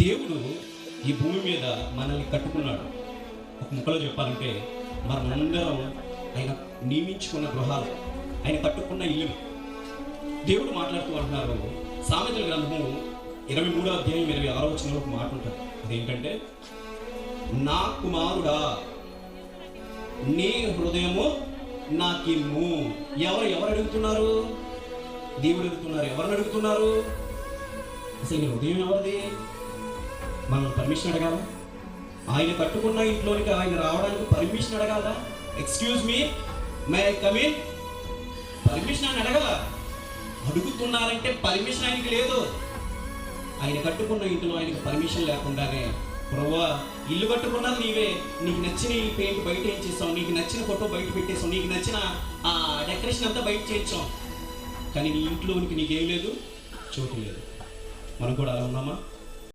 దేవుడు ఈ భూమి మీద మనల్ని కట్టుకున్నాడు. ఒక ముక్కలో చెప్పాలంటే మనమందరం ఆయన నియమించుకున్న గృహాలు, ఆయన కట్టుకున్న ఇల్లు. దేవుడు మాట్లాడుతూ అంటున్నారు, సామెతల గ్రంథము 23వ అధ్యాయం 26వ వచనంలో ఒక మాట ఉంటుంది. అదేంటంటే, నా కుమారుడా నీ హృదయము నాకిమ్ము. ఎవరు అడుగుతున్నారు? దేవుడు అడుగుతున్నారు. ఎవరిని అడుగుతున్నారు? అసలు నీ హృదయం ఎవరిది? మనం పర్మిషన్ అడగాల? ఆయన కట్టుకున్న ఇంట్లోనికి ఆయన రావడానికి పర్మిషన్ అడగాల? Excuse me, may I come in? Permission ఆయన అడగాల. అడుగుతున్నారంటే పర్మిషన్ ఆయనకి లేదు. ఆయన కట్టుకున్న ఇంట్లో ఆయనకి పర్మిషన్ లేకుండానే, ప్రభువా ఇల్లు కట్టుకున్నది నీవే, నీకు నచ్చిన ఈ పెయింట్ బయట ఏం చేస్తావు, నీకు నచ్చిన ఫోటో బయట పెట్టేసావు, నీకు నచ్చిన ఆ డెకరేషన్ అంతా బయట చేయించాం, కానీ నీ ఇంట్లోనికి నీకేం లేదు, చోటు లేదు. మనం కూడా అలా ఉన్నామా?